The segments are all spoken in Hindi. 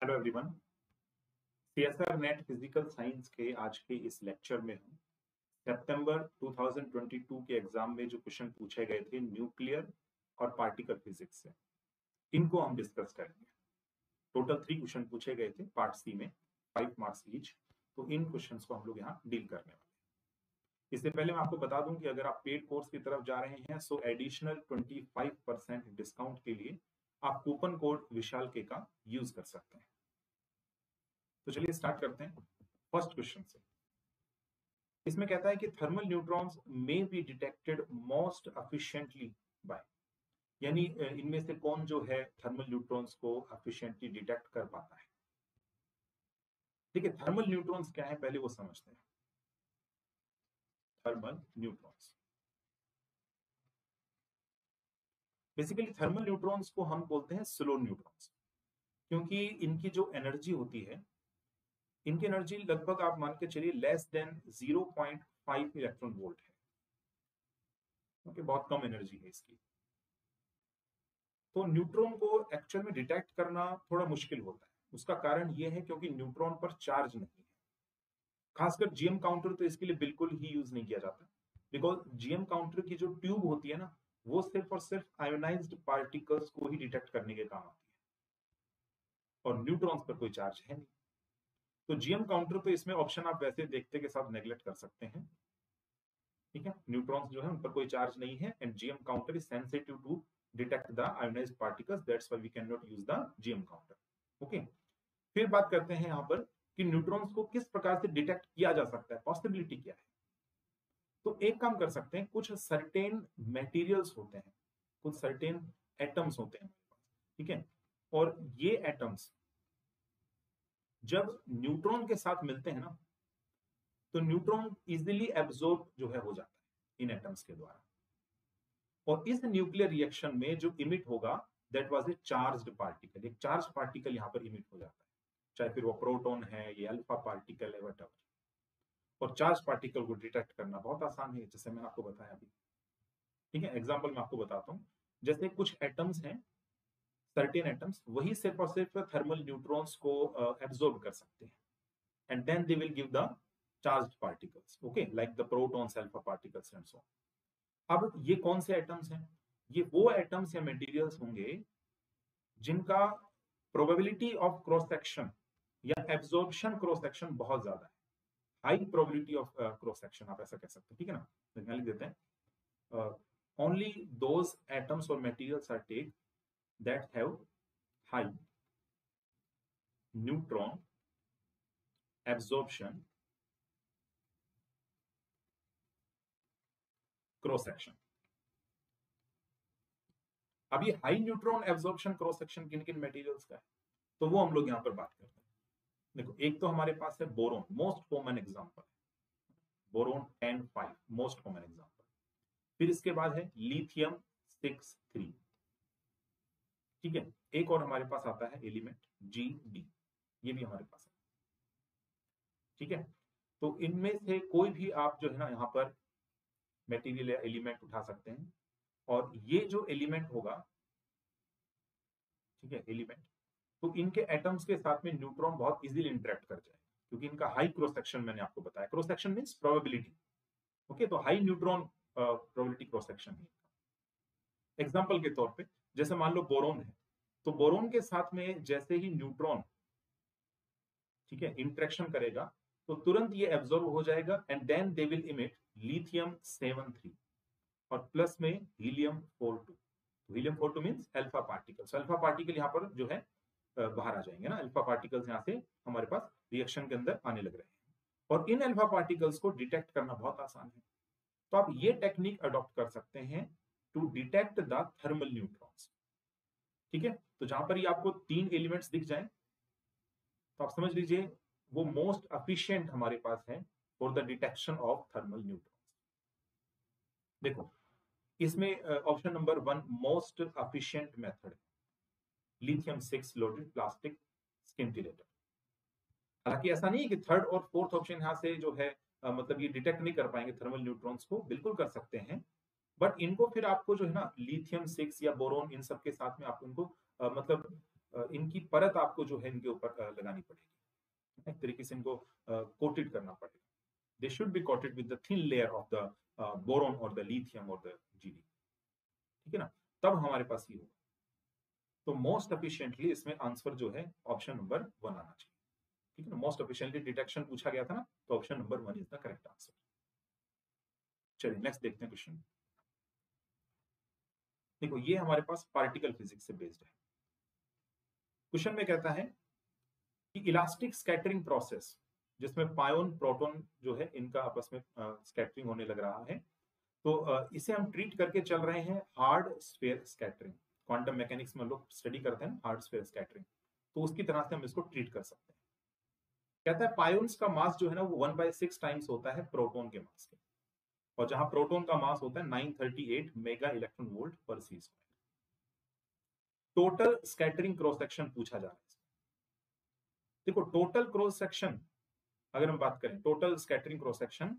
Hello everyone. CSR net physical science के आज के इस लेक्चर में हम सितंबर 2022 के एग्जाम में जो क्वेश्चन पूछे गए थे न्यूक्लियर और पार्टिकल फिजिक्स से, इनको हम डिस्कस करेंगे। टोटल 3 क्वेश्चन पूछे गए थे पार्ट सी में, 5 मार्क्स ईच। तो इन क्वेश्चंस को हम लोग यहाँ डील करने वाले हैं। इससे पहले मैं आपको बता दूं कि अगर आप पेड कोर्स की तरफ जा रहे हैं सो एडिशनल 25% डिस्काउंट के लिए आप कूपन कोड विशाल के का यूज कर सकते हैं। तो चलिए स्टार्ट करते हैं फर्स्ट क्वेश्चन से। इसमें कहता है कि thermal neutrons may be detected most efficiently by, यानी इनमें से कौन जो है थर्मल न्यूट्रॉन्स को एफिशिएंटली डिटेक्ट कर पाता है। ठीक है, थर्मल न्यूट्रॉन्स क्या है पहले वो समझते हैं। Thermal neutrons basically, thermal neutrons को हम बोलते हैं स्लो न्यूट्रॉन्स, क्योंकि इनकी जो एनर्जी होती है, इनकी एनर्जी लगभग आप मान के चलिए लेस देन 0.5 इलेक्ट्रॉन वोल्ट है। ओके, बहुत कम एनर्जी है इसकी। तो न्यूट्रॉन को एक्चुअल में डिटेक्ट करना थोड़ा मुश्किल होता है। उसका कारण यह है क्योंकि न्यूट्रॉन पर चार्ज नहीं है। खासकर जीएम काउंटर तो इसके लिए बिल्कुल ही यूज नहीं किया जाता, बिकॉज जीएम काउंटर की जो ट्यूब होती है ना, वो सिर्फ और सिर्फ आयोनाइज्ड पार्टिकल्स को ही डिटेक्ट करने के काम आती है, और न्यूट्रॉन्स पर कोई चार्ज है नहीं। तो जीएम काउंटर तो इसमें ऑप्शन आप वैसे देखते के साथ नेग्लेक्ट कर सकते हैं। ठीक है, न्यूट्रॉन्स जो है उन पर कोई चार्ज नहीं है, and GM counter is sensitive to detect the ionised particles, that's why we can not use the GM counter. Okay, फिर बात करते हैं यहाँ पर कि न्यूट्रॉन्स को किस प्रकार से डिटेक्ट किया जा सकता है, पॉसिबिलिटी क्या है। तो एक काम कर सकते हैं, कुछ सर्टेन मटेरियल्स होते हैं, कुछ सर्टेन एटम्स होते हैं, ठीक है, और ये एटम्स जब न्यूट्रॉन के साथ मिलते हैं ना, तो न्यूट्रॉन इजीली एब्जॉर्ब जो है हो जाता है इन एटम्स के द्वारा, और इस न्यूक्लियर रिएक्शन में जो इमिट होगा that was a charged particle. एक चार्ज पार्टिकल यहाँ पर इमिट हो जाता है, चाहे फिर वो प्रोटॉन है, ये अल्फा पार्टिकल है, वट। और चार्ज पार्टिकल को डिटेक्ट करना बहुत आसान है, जैसे मैंने आपको बताया अभी। ठीक है, एग्जाम्पल मैं आपको बताता हूँ। जैसे कुछ एटम्स हैं, सर्टेन एटम्स, वही सिर्फ और सिर्फ थर्मल न्यूट्रॉन्स को एब्जॉर्ब कर सकते हैं, and then they will give the charged particles, okay, like the protons, alpha particles and so on. अब ये कौन से एटम्स हैं? ये वो एटम्स या मटेरियल्स होंगे जिनका प्रोबेबिलिटी ऑफ क्रॉस सेक्शन या एब्जॉर्प्शन क्रॉस सेक्शन बहुत ज्यादा है, high probability of cross section, आप ऐसा कह सकते हैं। ठीक है ना, तो लिख देते हैं ओनली दोज एटम्स और materials are take that have high neutron absorption cross section. अब ये high neutron absorption cross section किन किन मटेरियल्स का है, तो वो हम लोग यहां पर बात करते हैं। देखो, एक तो हमारे पास है boron, most common example, boron 10-5 most common example. फिर इसके बाद है लिथियम 6-3। ठीक है, एक और हमारे पास आता है एलिमेंट GD, ये भी हमारे पास है। ठीक है, तो इनमें से कोई भी आप जो है ना यहाँ पर मटेरियल या एलिमेंट उठा सकते हैं, और ये जो एलिमेंट होगा, ठीक है, एलिमेंट, तो इनके एटम्स के साथ में न्यूट्रॉन बहुत इजीली इंटरेक्ट कर जाए, क्योंकि इनका हाई क्रॉस सेक्शन, मैंने आपको बताया cross section means probability. Okay, तो high neutron probability cross section है। एग्जांपल के तौर पे जैसे मान लो बोरोन है, तो बोरोन के साथ में जैसे ही न्यूट्रॉन, ठीक है, इंटरेक्शन करेगा, तो तुरंत ये एब्जॉर्ब हो जाएगा, and then they will emit lithium 7-3 और प्लस में helium 4-2। Helium 4-2 means alpha particles. Alpha particle यहाँ पर जो है बाहर आ जाएंगे ना, अल्फा पार्टिकल्स यहाँ से हमारे पास रिएक्शन के अंदर आने लग रहे हैं, और इन अल्फा पार्टिकल्स को डिटेक्ट करना बहुत आसान है। तो आप ये टेक्निक अडॉप्ट कर सकते हैं to detect the thermal neutrons. ठीक है, तो जहां पर ये आपको 3 एलिमेंट्स दिख जाए, तो आप समझ लीजिए वो मोस्ट एफिशिएंट हमारे पास है for the detection of thermal neutrons. देखो, इसमें option number 1 most efficient method, lithium 6 loaded plastic scintillator. हालांकि ऐसा नहीं है कि थर्ड और फोर्थ ऑप्शन यहाँ से जो है मतलब ये डिटेक्ट नहीं कर पाएंगे थर्मल न्यूट्रॉन्स को, बिल्कुल कर सकते हैं, बट इनको फिर आपको जो है ना लिथियम 6 या बोरोन, इन सब के साथ में आप उनको मतलब इनकी परत आपको जो है इनके ऊपर लगानी पड़ेगी, एक तरीके से इनको कोटेड करना पड़ेगा। They should be coated with the thin layer of the boron और द लिथियम और द जीडी, ठीक है ना, तब हमारे पास ये होगा। तो मोस्ट एफिशिएंटली इसमें आंसर जो है ऑप्शन नंबर 1 आना चाहिए, ठीक है ना। मोस्ट एफिशिएंटली डिटेक्शन पूछा गया था ना, तो option number 1 is the correct answer. चलिए नेक्स्ट देखते हैं क्वेश्चन। देखो ये हमारे पास पार्टिकल फिजिक्स से बेस्ड है। क्वेश्चन में कहता है कि इलास्टिक स्कैटरिंग प्रोसेस, जिसमें पायोन प्रोटॉन जो है इनका आपस में स्कैटरिंग होने लग रहा है, तो इसे हम ट्रीट करके चल रहे हैं hard sphere scattering. Quantum mechanics में लोग स्टडी करते हैं हार्ड स्फीयर स्कैटरिंग, तो उसकी तरह से हम इसको ट्रीट कर सकते हैं। कहता है पायोन्स का मास जो है ना वो 1/6 टाइम्स होता है प्रोटॉन के मास के, और जहां प्रोटॉन का मास होता है 938 mega electron volt per C square. Total scattering cross section पूछा जा रहा है। देखो टोटल क्रॉस सेक्शन अगर हम बात करें, total scattering cross section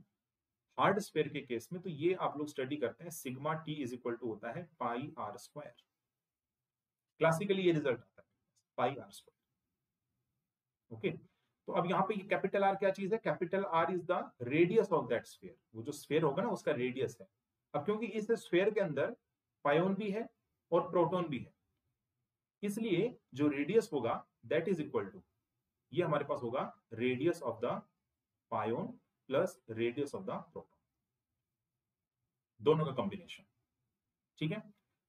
hard sphere के केस में, तो ये आप लोग स्टडी करते हैं sigma T is equal to होता है पाई आर स्क्वायर। क्लासिकली ये रिजल्ट आता है पाई आर स्क्वायर। ओके, तो अब यहाँ पे ये कैपिटल आर क्या चीज है? Capital R is the radius of that sphere, वो जो स्फीयर होगा ना उसका रेडियस है। अब क्योंकि इस स्फीयर के अंदर पायोन भी है और प्रोटॉन भी है, इसलिए जो रेडियस होगा दैट इज इक्वल टू, ये हमारे पास होगा radius of the pion plus radius of the proton, दोनों का कॉम्बिनेशन, ठीक है।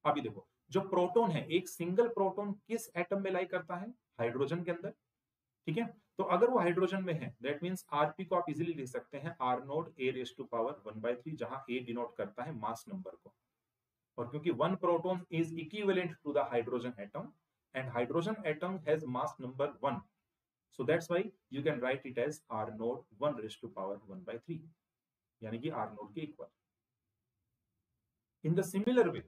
अभी देखो जो प्रोटॉन है, एक सिंगल प्रोटॉन किस एटम में लाई करता है? हाइड्रोजन के अंदर, ठीक है। तो अगर वो हाइड्रोजन में है दैट मींस आरपी को आप इजीली लिख सकते हैं R naught A raise to power 1/3, जहां ए डिनोट करता है मास नंबर को, और क्योंकि one proton is equivalent to the hydrogen atom and hydrogen atom has mass number 1, so that's why you can write it as r naught 1 raised to power 1/3, यानी कि r naught के equal. In the similar way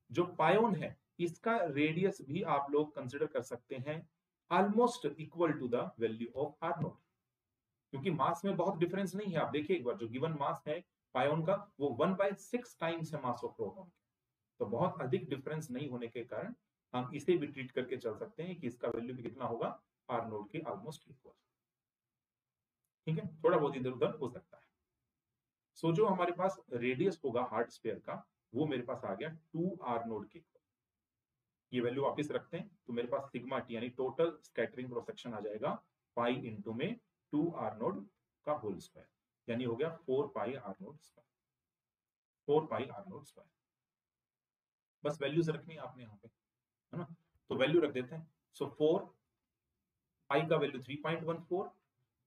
जो पायोन है इसका रेडियस भी आप लोग कंसिडर कर सकते हैं almost equal to the value of r naught, क्योंकि मास में बहुत डिफरेंस नहीं है। आप देखिए एक बार, जो गिवन मास है पायोन का वो 1/6 टाइम्स है मास ऑफ प्रोटॉन, तो बहुत अधिक डिफरेंस नहीं होने के कारण हम इसे भी ट्रीट करके चल सकते हैं कि इसका वैल्यू भी कितना होगा? r naught के ऑलमोस्ट इक्वल, ठीक है। थोड़ा बहुत इधर उधर हो सकता है। सो जो हमारे पास रेडियस होगा हार्ड स्फीयर का, वो मेरे पास आ गया 2r नोड के इक्वल। ये वैल्यू वापस रखते हैं तो मेरे पास सिग्मा टी यानी टोटल स्कैटरिंग क्रॉस सेक्शन आ जाएगा पाई इंटू में 2r नोड का होल स्क्वायर, यानी हो गया 4πr node square, 4πr node square. बस वैल्यूज रखनी है आपने यहाँ पे, है ना, तो वैल्यू रख देते हैं। सो 4 पाई का वैल्यू 3.14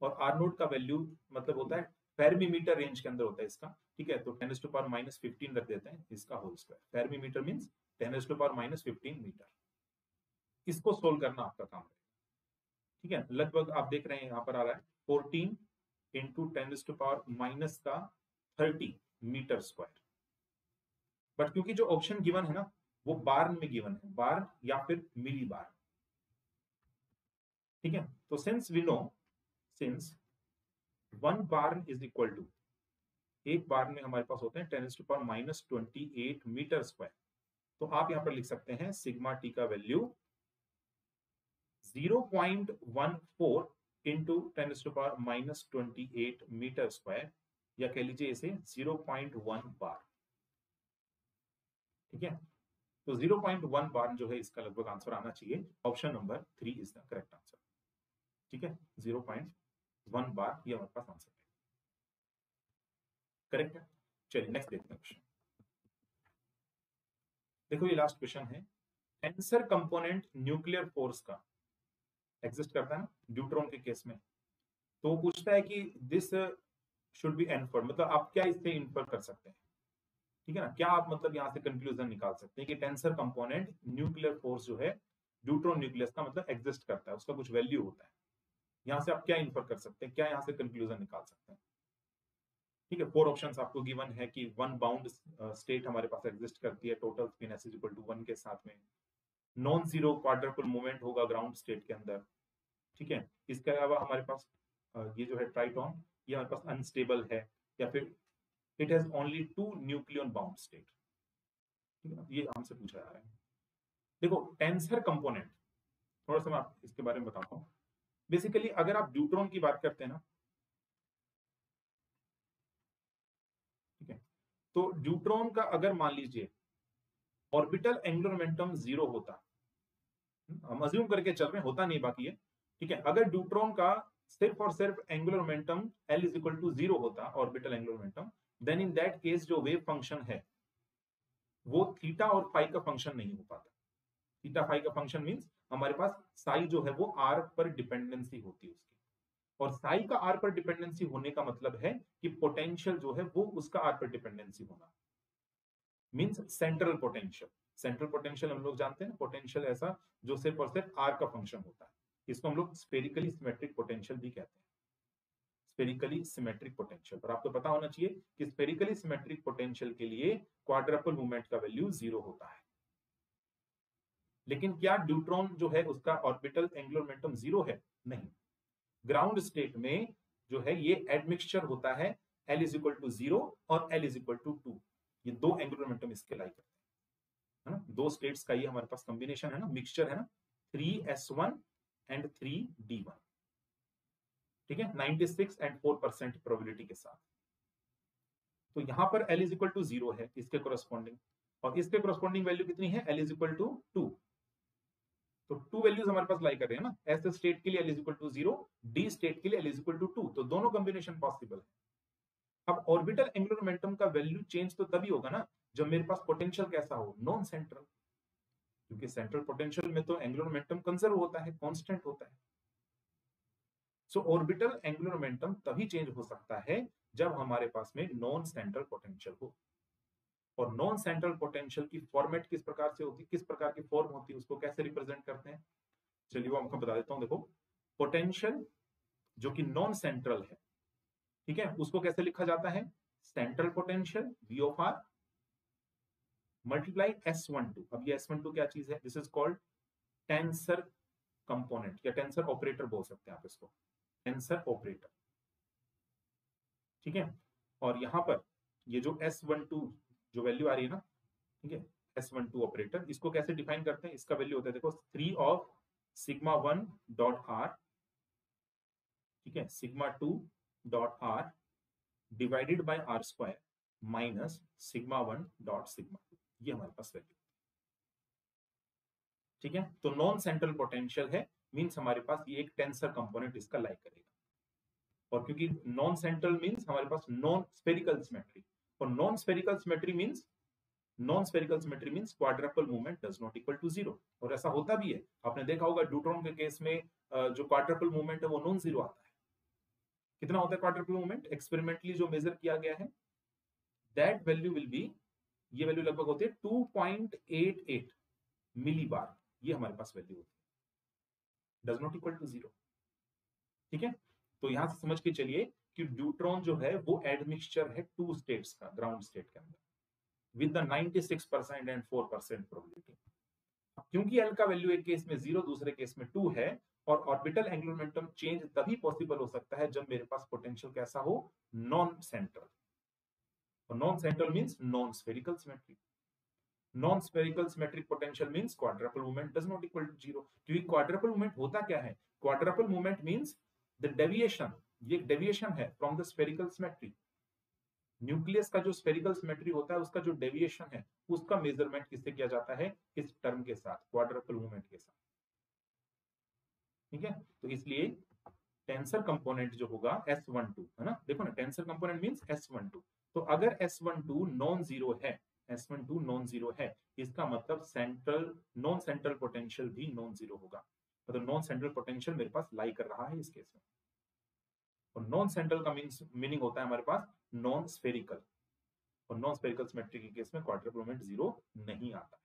और आर नोड का वैल्यू मतलब होता है फेर्मीमीटर रेंज के अंदर होता है इसका, ठीक है। तो 10⁻⁻15 रख देते हैं इसका whole square. Fermimeter means 10⁻⁻15 metre. इसको सोल्व करना आपका काम है, ठीक है। लगभग आप देख रहे हैं यहाँ पर आ रहा है 14 इंटू 10⁻⁻30 मीटर स्क्वायर। बट क्योंकि जो ऑप्शन गिवन है ना वो बार में गिवन है, बार या फिर मिली बार, ठीक है। तो since we know, since 1 bar is equal to, एक बार में हमारे पास होते हैं 10⁻⁻28 मीटर स्क्वायर, तो आप यहां पर लिख सकते हैं सिग्मा टी का वैल्यू 0.14 इंटू 10⁻⁻28 मीटर स्क्वायर, या कह लीजिए इसे 0.1 बार, ठीक है। तो 0.1 बार जो है इसका लगभग आंसर आना चाहिए। Option number 3 is the correct answer, ठीक है। 0.1 बार ये हमारे पास आंसर है, करेक्ट है। चलिए नेक्स्ट देखते हैं क्वेश्चन। देखो ये लास्ट क्वेश्चन है। टेंसर कंपोनेंट न्यूक्लियर फोर्स का एग्जिस्ट करता है ना ड्यूट्रॉन के केस में, तो पूछता है कि दिस शुड बी इन्फर्ड, मतलब आप क्या इससे इन्फर कर सकते हैं, ठीक है ना। क्या आप मतलब यहां से कंक्लूजन निकाल सकते हैं कि टेंसर कंपोनेंट न्यूक्लियर फोर्स जो है ड्यूट्रॉन न्यूक्लियस का मतलब एग्जिस्ट करता है, उसका कुछ वैल्यू होता है। यहां से आप क्या इन्फर कर सकते हैं, क्या यहां से कंक्लूजन निकाल सकते हैं, ठीक है। 4 ऑप्शंस आपको गिवन है कि वन बाउंड स्टेट हमारे पास एग्जिस्ट करती है, total spin S is equal to 1 के साथ में, नॉन जीरो क्वाड्रपल मूवमेंट होगा ग्राउंड स्टेट के अंदर, ठीक है। इसके अलावा हमारे पास ये जो है ट्राइटॉन, ये हमारे पास अनस्टेबल है, या फिर it has only 2 nucleon bound state, ठीक है ना, ये हमसे पूछा जा रहा है। देखो टेंसर कंपोनेंट थोड़ा सा मैं आप इसके बारे में बताता हूँ। बेसिकली अगर आप ड्यूट्रॉन की बात करते हैं ना, ठीक है, तो ड्यूट्रॉन का अगर मान लीजिए ऑर्बिटल एंगुलर मोमेंटम 0 होता, हम अज्यूम करके चल रहे हैं, होता नहीं बाकी है, ठीक है, अगर ड्यूट्रॉन का सिर्फ और सिर्फ angular momentum L is equal to 0 होता, orbital angular momentum, then in that case जो वेव फंक्शन है वो थीटा और फाई का फंक्शन नहीं हो पाता। थीटा फाई का फंक्शन मींस हमारे पास साई जो है वो आर पर डिपेंडेंसी होती है उसकी, और साई का आर पर डिपेंडेंसी होने का मतलब है कि पोटेंशियल जो है वो उसका आर पर डिपेंडेंसी होना, means central potential. Central potential हम लोग जानते हैं ना, पोटेंशियल ऐसा जो सिर्फ और सिर्फ आर का फंक्शन होता है, इसको हम लोग स्फेरिकली सिमेट्रिक पोटेंशियल भी कहते हैं, स्फेरिकली सिमेट्रिक पोटेंशियल। और आपको पता होना चाहिए कि स्फेरिकली सिमेट्रिक पोटेंशियल के लिए क्वाड्रपल मूवमेंट का वैल्यू 0 होता है। लेकिन क्या ड्यूट्रॉन जो है उसका ऑर्बिटल एंगुलर मोमेंटम 0 है? नहीं। ग्राउंड स्टेट में जो है ये एडमिक्सचर होता है, L इज इक्वल टू 0 और L इज इक्वल टू 2, ये दो एंगुलर मोमेंटम इसके लाई करते हैं, है ना, दो स्टेट्स का ये हमारे पास कॉम्बिनेशन है ना, मिक्सचर है ना, 3s1 एंड 3d1, ठीक है, 96 एंड 4% प्रोबेबिलिटी के साथ। तो यहां पर L इज इक्वल टू 0 है इसके कोरस्पॉन्डिंग, और इसके कोरस्पॉन्डिंग वैल्यू कितनी है? L is equal to 2। तो 2 वैल्यूज हमारे पास लाई कर रहे हैं ना, एस स्टेट के लिए L is equal to 0, D state के लिए L इज इक्वल टू 2, तो दोनों कॉम्बिनेशन पॉसिबल है। अब ऑर्बिटल एंगुलर मोमेंटम का वैल्यू चेंज तो तभी होगा ना जब मेरे पास पोटेंशियल कैसा हो? नॉन सेंट्रल, क्योंकि सेंट्रल पोटेंशियल में तो एंगुलर मोमेंटम कंजर्व होता है, कांस्टेंट होता है। सो ऑर्बिटल एंगुलर मोमेंटम तभी चेंज हो सकता है जब हमारे पास में नॉन सेंट्रल पोटेंशियल हो। और नॉन सेंट्रल पोटेंशियल की फॉर्मेट किस प्रकार से होती है, किस प्रकार की फॉर्म होती है, उसको कैसे रिप्रेजेंट करते हैं? चलिए वो आपको बता देता हूं। देखो, पोटेंशियल जो कि नॉन सेंट्रल है, ठीक है, उसको कैसे लिखा जाता है? Central potential V of R multiply S12। अब ये S12 क्या चीज है? This is called tensor component, या टेंसर ऑपरेटर बोल सकते हैं आप इसको, टेंसर ऑपरेटर, ठीक है। और यहां पर ये जो S12 जो वैल्यू आ रही है ना, ठीक है, S12 ऑपरेटर, इसको कैसे डिफाइन करते हैं? इसका वैल्यू होता है, देखो, 3 ऑफ सिग्मा 1 डॉट R, ठीक है, sigma 2 dot R divided by R square minus sigma 1 dot sigma 2, ये हमारे पास वैल्यू, ठीक है। तो नॉन सेंट्रल पोटेंशियल है, मींस हमारे पास ये एक टेंसर कंपोनेंट इसका लाई करेगा। और क्योंकि नॉन सेंट्रल मींस हमारे पास नॉन स्फेरिकल सिमेट्री, और non spherical symmetry means quadrupole movement does not equal to 0। और ऐसा होता भी है, आपने देखा होगा ड्यूट्रॉन के केस में जो क्वाड्रपल मूवमेंट है वो नॉन जीरो आता है। कितना होता है क्वाड्रपल मूवमेंट? एक्सपेरिमेंटली जो मेजर किया गया है, दैट वैल्यू विल बी, ये वैल्यू लगभग होती है 2.88 मिली बार, ये हमारे पास वैल्यू होती है, डज नॉट इक्वल टू 0, ठीक है। तो यहां से समझ के चलिए कि ड्यूट्रॉन जो है वो एडमिक्सचर है टू स्टेट्स का, ग्राउंड स्टेट के अंदर, विद द 96% एंड 4% प्रोबेबिलिटी। क्योंकि L का वैल्यू एक केस में 0, दूसरे केस में 2 है, और ऑर्बिटल एंगुलर मोमेंटम चेंज तभी पॉसिबल हो सकता है जब मेरे पास पोटेंशियल कैसा हो? Non central. और non central means non spherical symmetry. Non spherical symmetric potential means quadrupole movement does not equal to 0। क्योंकि क्वाड्रपल मूवमेंट होता क्या है? Quadruple movement means the deviation, ये डेविएशन है from the spherical symmetry. Nucleus का जो स्फेरिकल सिमेट्री होता है उसका जो डेविएशन है उसका मेजरमेंट किससे किया जाता है? इस टर्म के साथ, क्वाड्रपल मूवमेंट के साथ, ठीक है। तो इसलिए टेंसर कंपोनेंट जो होगा S12, है ना, देखो ना, टेंसर कंपोनेंट मींस S12। तो अगर S12 नॉन जीरो है, S12 नॉन जीरो है, इसका मतलब सेंट्रल, नॉन सेंट्रल पोटेंशियल भी नॉन जीरो होगा, मतलब नॉन सेंट्रल पोटेंशियल मेरे पास लाई कर रहा है इस केस में। और नॉन सेंट्रल का मीनिंग होता है हमारे पास नॉन स्फेरिकल, और नॉन स्फेरिकल सिमेट्री के केस में क्वाड्रपल मूवमेंट 0 नहीं आता,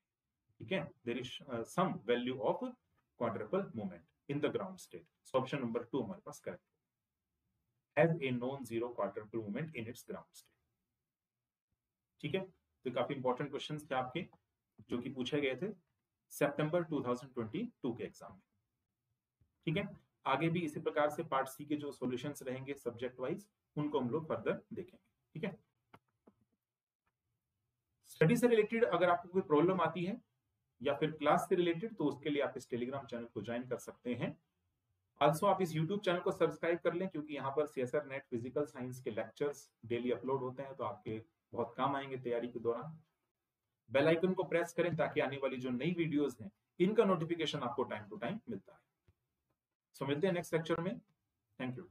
ठीक है। There is some value of quadrupole movement in the ground state. So option number 2 हमारे पास correct, has a non zero quadrupole movement in its ground state, ठीक है। तो काफी इंपॉर्टेंट क्वेश्चंस थे आपके जो कि पूछे गए थे सितंबर 2022 के एग्जाम में, ठीक है। आगे भी इसी प्रकार से पार्ट सी के जो सॉल्यूशंस रहेंगे सब्जेक्ट वाइज, उनको हम लोग फर्दर देखेंगे, ठीक है। स्टडी से रिलेटेड अगर आपको कोई प्रॉब्लम आती है या फिर क्लास से रिलेटेड, तो उसके लिए आप इस टेलीग्राम चैनल को ज्वाइन कर सकते हैं। आल्सो आप इस यूट्यूब चैनल को सब्सक्राइब कर लें, क्योंकि यहाँ पर सीएसआर नेट फिजिकल साइंस के लेक्चर्स डेली अपलोड होते हैं, तो आपके बहुत काम आएंगे तैयारी के दौरान। बेल आइकन को प्रेस करें ताकि आने वाली जो नई वीडियोस हैं इनका नोटिफिकेशन आपको टाइम टू टाइम मिलता है। सो मिलते हैं नेक्स्ट लेक्चर में। Thank you.